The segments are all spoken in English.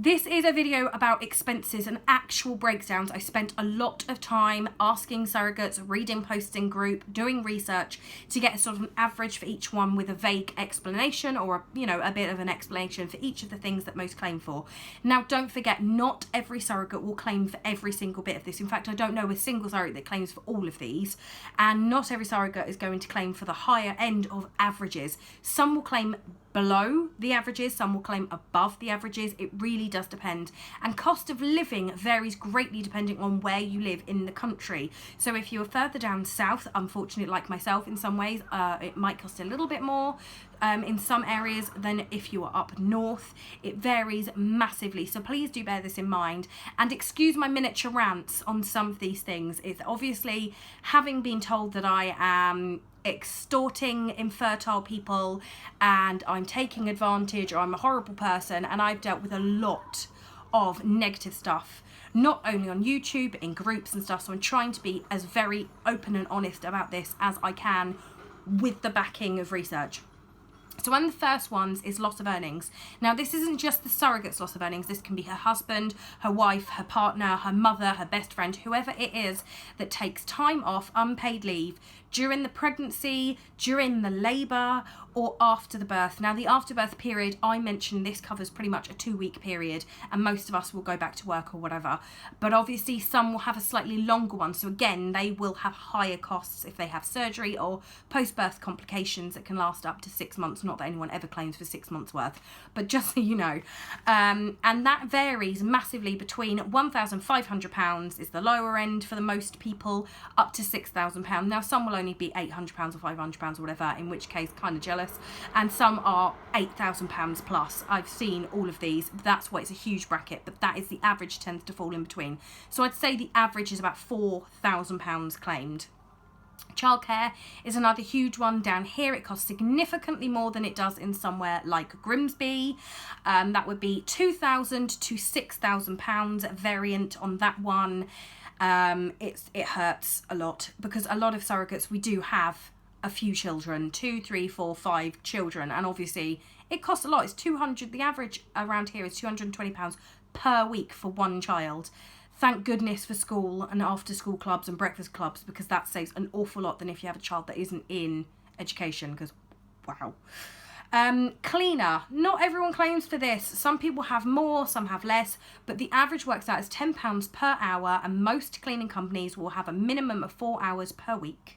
This is a video about expenses and actual breakdowns. I spent a lot of time asking surrogates, reading posts in group, doing research to get sort of an average for each one with a vague explanation or a bit of an explanation for each of the things that most claim for. Now, don't forget, not every surrogate will claim for every single bit of this. In fact, I don't know a single surrogate that claims for all of these, and not every surrogate is going to claim for the higher end of averages. Some will claim below the averages, some will claim above the averages. It really does depend, and cost of living varies greatly depending on where you live in the country. So if you're further down south, unfortunately, like myself in some ways, it might cost a little bit more in some areas than if you are up north. It varies massively, so please do bear this in mind, and excuse my miniature rants on some of these things. It's obviously, having been told that I am extorting infertile people and I'm taking advantage or I'm a horrible person, and I've dealt with a lot of negative stuff, not only on YouTube, in groups and stuff, so I'm trying to be as very open and honest about this as I can with the backing of research. So one of the first ones is loss of earnings. Now, this isn't just the surrogate's loss of earnings. This can be her husband, her wife, her partner, her mother, her best friend, whoever it is that takes time off, unpaid leave, during the pregnancy, during the labour, or after the birth. Now, the afterbirth period, I mentioned this covers pretty much a 2-week period, and most of us will go back to work or whatever. But obviously some will have a slightly longer one. So again, they will have higher costs if they have surgery or post-birth complications that can last up to 6 months. Not that anyone ever claims for 6 months worth, but just so you know. And that varies massively between £1,500 is the lower end for the most people, up to £6,000. Now, some will only be £800 or £500 or whatever, in which case kind of jealous, and some are £8,000 plus. I've seen all of these. That's why it's a huge bracket, but that is the average, tends to fall in between. So I'd say the average is about £4,000 claimed. Childcare is another huge one. Down here it costs significantly more than it does in somewhere like Grimsby. That would be £2,000 to £6,000 variant on that one. It hurts a lot because a lot of surrogates, we do have a few children, 2, 3, 4, 5 children, and obviously it costs a lot. It's the average around here is £220 per week for one child. Thank goodness for school and after school clubs and breakfast clubs, because that saves an awful lot than if you have a child that isn't in education, because wow. Cleaner, not everyone claims for this. Some people have more, some have less, but the average works out as £10 per hour, and most cleaning companies will have a minimum of 4 hours per week.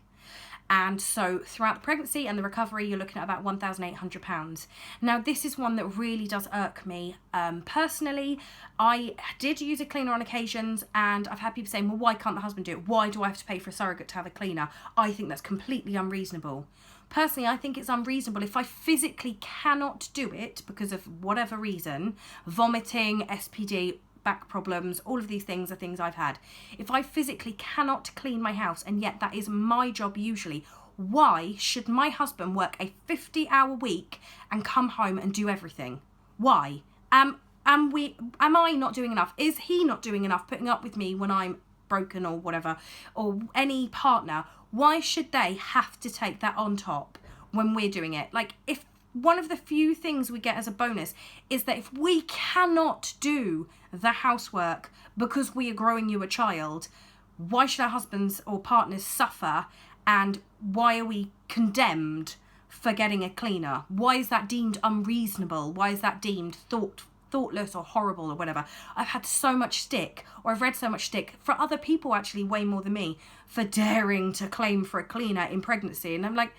And so throughout the pregnancy and the recovery, you're looking at about £1,800. Now, this is one that really does irk me. Personally, I did use a cleaner on occasions, and I've had people saying, well, why can't the husband do it? Why do I have to pay for a surrogate to have a cleaner? I think that's completely unreasonable. Personally, I think it's unreasonable if I physically cannot do it because of whatever reason, vomiting, SPD, back problems, all of these things are things I've had. If I physically cannot clean my house, and yet that is my job usually, why should my husband work a 50-hour week and come home and do everything? Why? Am I not doing enough? Is he not doing enough putting up with me when I'm broken or whatever? Or any partner, why should they have to take that on top when we're doing it? Like, if one of the few things we get as a bonus is that if we cannot do the housework because we are growing you a child, why should our husbands or partners suffer, and why are we condemned for getting a cleaner? Why is that deemed unreasonable? Why is that deemed thoughtless or horrible or whatever? I've had so much stick, or I've read so much stick for other people, actually way more than me, for daring to claim for a cleaner in pregnancy. And I'm like,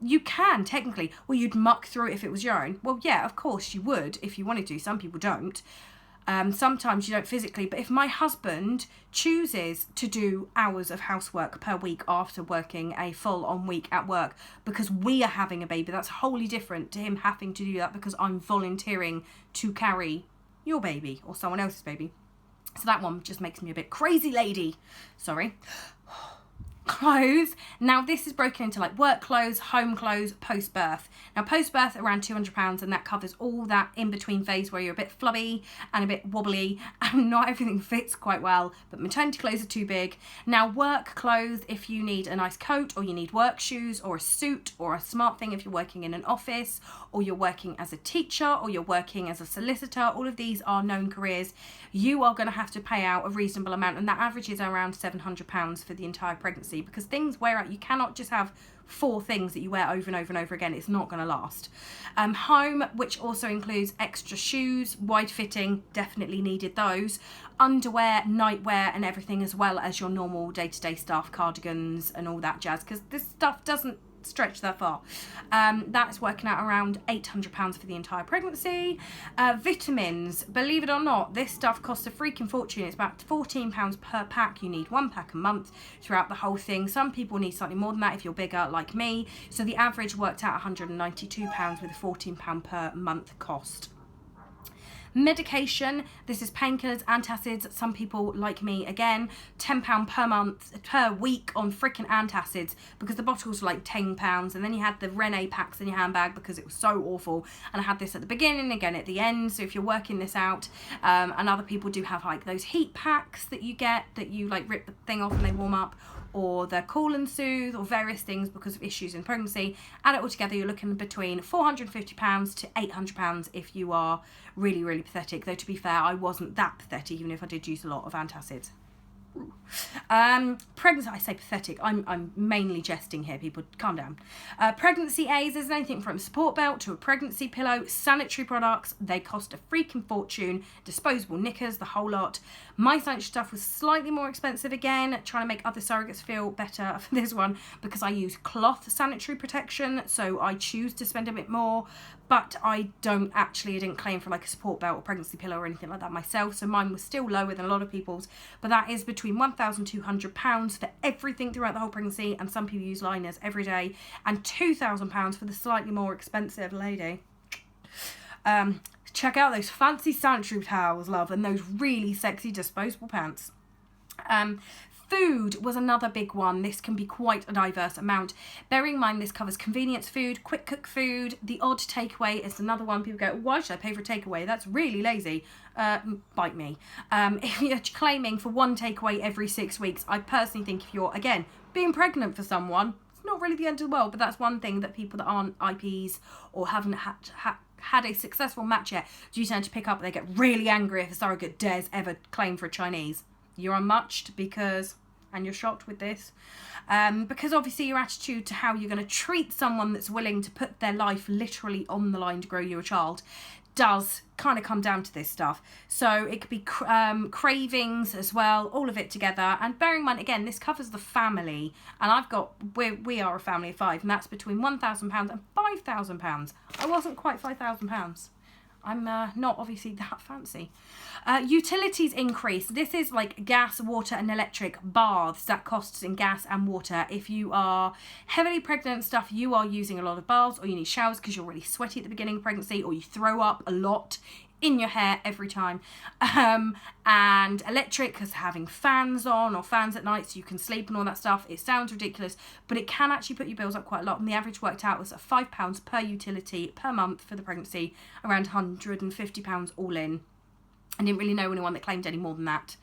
you can technically. Well, you'd muck through it if it was your own. Well, yeah, of course you would if you wanted to. Some people don't. Sometimes you don't physically. But if my husband chooses to do hours of housework per week after working a full-on week at work because we are having a baby, that's wholly different to him having to do that because I'm volunteering to carry your baby or someone else's baby. So that one just makes me a bit crazy lady. Sorry. Clothes. Now this is broken into like work clothes, home clothes, post-birth. Now post-birth around £200, and that covers all that in-between phase where you're a bit flubby and a bit wobbly and not everything fits quite well, but maternity clothes are too big. Now work clothes, if you need a nice coat or you need work shoes or a suit or a smart thing if you're working in an office or you're working as a teacher or you're working as a solicitor, all of these are known careers. You are going to have to pay out a reasonable amount, and that averages around £700 for the entire pregnancy, because things wear out. You cannot just have 4 things that you wear over and over and over again. It's not going to last. Home, which also includes extra shoes, wide fitting, definitely needed those, underwear, nightwear and everything, as well as your normal day-to-day stuff, cardigans and all that jazz, because this stuff doesn't stretch that far. That's working out around £800 for the entire pregnancy. Vitamins, believe it or not, this stuff costs a freaking fortune. It's about £14 per pack. You need 1 pack a month throughout the whole thing. Some people need slightly more than that if you're bigger like me, so the average worked out £192 with a £14 per month cost. Medication, this is painkillers, antacids. Some people like me, again, £10 per month, per week on freaking antacids, because the bottles were like £10, and then you had the Rene packs in your handbag because it was so awful. And I had this at the beginning, again at the end, so if you're working this out, and other people do have like those heat packs that you get, that you like rip the thing off and they warm up, or the Cool and Soothe, or various things because of issues in pregnancy. Add it all together, you're looking between £450 to £800 if you are really, really pathetic. Though to be fair, I wasn't that pathetic, even if I did use a lot of antacids. Pregnancy, I say pathetic, I'm mainly jesting here, people, calm down. Pregnancy aids, there's anything from a support belt to a pregnancy pillow, sanitary products, they cost a freaking fortune, disposable knickers, the whole lot. My sanitary stuff was slightly more expensive again, trying to make other surrogates feel better for this one, because I use cloth sanitary protection, so I choose to spend a bit more, but I didn't claim for like a support belt or pregnancy pillow or anything like that myself, so mine was still lower than a lot of people's, but that is between £1,200 for everything throughout the whole pregnancy, and some people use liners every day, and £2,000 for the slightly more expensive lady. Check out those fancy sanitary towels, love, and those really sexy disposable pants. Food was another big one. This can be quite a diverse amount. Bearing in mind this covers convenience food, quick cook food, the odd takeaway is another one. People go, why should I pay for a takeaway? That's really lazy. Bite me. If you're claiming for 1 takeaway every 6 weeks, I personally think if you're, again, being pregnant for someone, it's not really the end of the world, but that's one thing that people that aren't IPs or haven't had a successful match yet do tend to pick up. They get really angry if a surrogate dares ever claim for a Chinese. You're unmatched because, and you're shocked with this, because obviously your attitude to how you're going to treat someone that's willing to put their life literally on the line to grow you a child does kind of come down to this stuff. So it could be cravings as well, all of it together. And bearing in mind, again, this covers the family, and we are a family of 5, and that's between £1,000 and £5,000. I wasn't quite £5,000. I'm not obviously that fancy. Utilities increase. This is like gas, water and electric. Baths, that costs in gas and water. If you are heavily pregnant and stuff, you are using a lot of baths, or you need showers because you're really sweaty at the beginning of pregnancy, or you throw up a lot in your hair every time. And electric, because having fans on or fans at night so you can sleep and all that stuff, it sounds ridiculous, but it can actually put your bills up quite a lot. And the average worked out was at £5 per utility per month for the pregnancy, around £150 all in. I didn't really know anyone that claimed any more than that.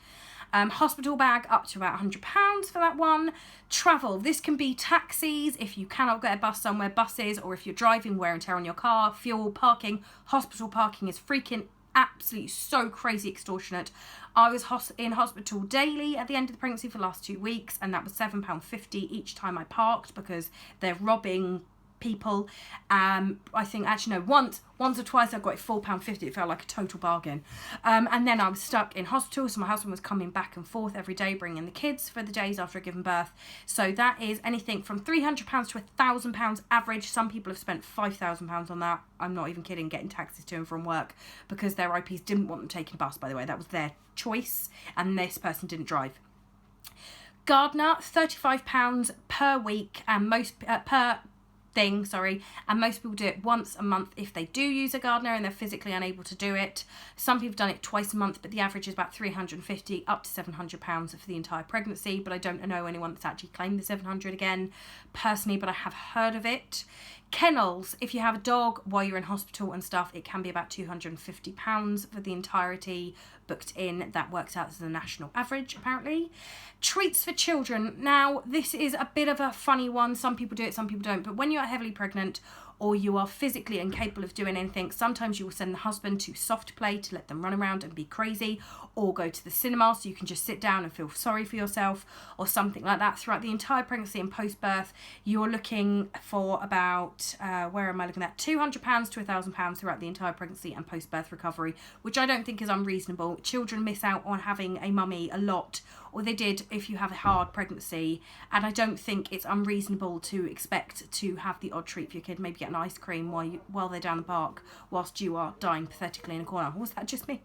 Hospital bag up to about £100 for that one. Travel, this can be taxis if you cannot get a bus somewhere, buses, or if you're driving, wear and tear on your car, fuel, parking. Hospital parking is freaking absolutely so crazy extortionate. I was in hospital daily at the end of the pregnancy for the last 2 weeks, and that was £7.50 each time I parked, because they're robbing people. I think actually no, once or twice I got it £4.50. It felt like a total bargain. And then I was stuck in hospital, so my husband was coming back and forth every day bringing the kids for the days after I'd given birth. So that is anything from £300 to £1,000 average. Some people have spent £5,000 on that. I'm not even kidding, getting taxis to and from work, because their IPs didn't want them taking a bus, by the way. That was their choice, and this person didn't drive. Gardener, £35 per week, and most per and most people do it once a month if they do use a gardener and they're physically unable to do it. Some people have done it twice a month, but the average is about £350 up to £700 for the entire pregnancy, but I don't know anyone that's actually claimed the 700 again personally, but I have heard of it. Kennels, if you have a dog while you're in hospital and stuff, it can be about £250 for the entirety booked in. That works out as the national average, apparently. Treats for children. Now, this is a bit of a funny one. Some people do it, some people don't. But when you are heavily pregnant or you are physically incapable of doing anything, sometimes you will send the husband to soft play to let them run around and be crazy, or go to the cinema so you can just sit down and feel sorry for yourself or something like that. Throughout the entire pregnancy and post-birth, you're looking for about, where am I looking at? £200 to £1,000 throughout the entire pregnancy and post-birth recovery, which I don't think is unreasonable. Children miss out on having a mummy a lot, or they did if you have a hard pregnancy, and I don't think it's unreasonable to expect to have the odd treat for your kid. Maybe get an ice cream while they're down the park whilst you are dying pathetically in a corner. Was that just me?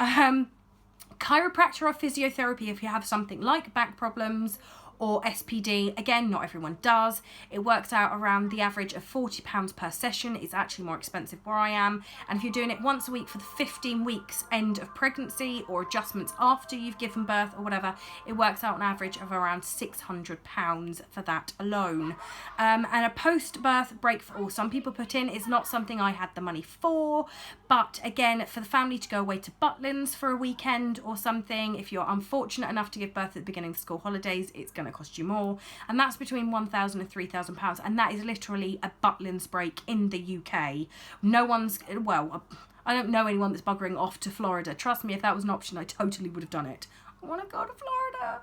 Chiropractor or physiotherapy if you have something like back problems or SPD. Again, not everyone does. It works out around the average of £40 per session. It's actually more expensive where I am. And if you're doing it once a week for the 15 weeks end of pregnancy or adjustments after you've given birth or whatever, it works out an average of around £600 for that alone. And a post-birth break for all some people put in is not something I had the money for, but again, for the family to go away to Butlins for a weekend or something, if you're unfortunate enough to give birth at the beginning of school holidays, it's going to cost you more, and that's between £1,000 and £3,000, and that is literally a Butlins break in the UK. No one's, well, I don't know anyone that's buggering off to Florida. Trust me, if that was an option, I totally would have done it. I want to go to Florida.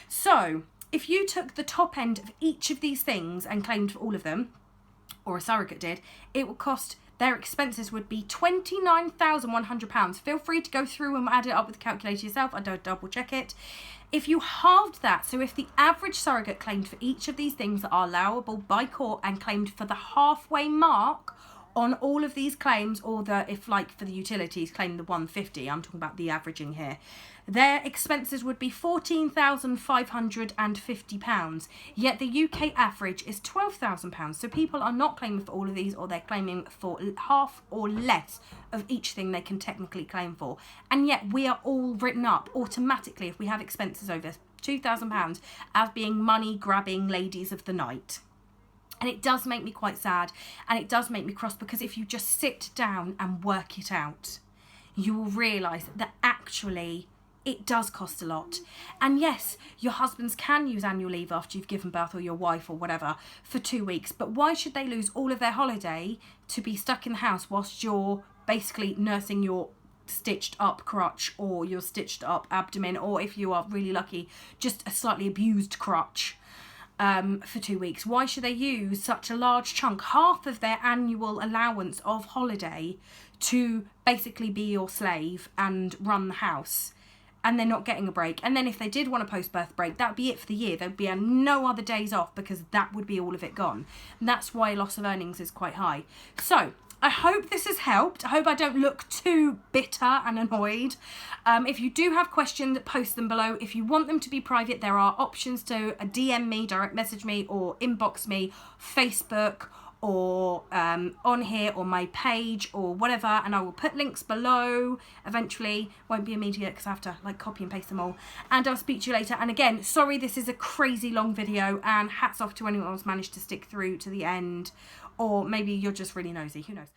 So if you took the top end of each of these things and claimed for all of them, or a surrogate did, it would cost, their expenses would be £29,100. Feel free to go through and add it up with the calculator yourself. I don't double check it. If you halved that, so if the average surrogate claimed for each of these things that are allowable by court and claimed for the halfway mark on all of these claims, or if like for the utilities claim the 150, I'm talking about the averaging here, their expenses would be £14,550, yet the UK average is £12,000. So people are not claiming for all of these, or they're claiming for half or less of each thing they can technically claim for. And yet we are all written up automatically, if we have expenses over £2,000, as being money grabbing ladies of the night. And it does make me quite sad, and it does make me cross, because if you just sit down and work it out, you will realise that actually it does cost a lot. And yes, your husbands can use annual leave after you've given birth, or your wife or whatever, for 2 weeks. But why should they lose all of their holiday to be stuck in the house whilst you're basically nursing your stitched up crutch or your stitched up abdomen, or if you are really lucky, just a slightly abused crutch? For 2 weeks. Why should they use such a large chunk, half of their annual allowance of holiday, to basically be your slave and run the house, and they're not getting a break? And then if they did want a post-birth break, that'd be it for the year. There'd be no other days off, because that would be all of it gone. And that's why loss of earnings is quite high. So I hope this has helped. I hope I don't look too bitter and annoyed. If you do have questions, post them below. If you want them to be private, there are options to DM me, direct message me, or inbox me, Facebook, or on here, or my page, or whatever, and I will put links below eventually. Won't be immediate because I have to like copy and paste them all, and I'll speak to you later. And again, sorry this is a crazy long video, and hats off to anyone who's managed to stick through to the end, or maybe you're just really nosy, who knows.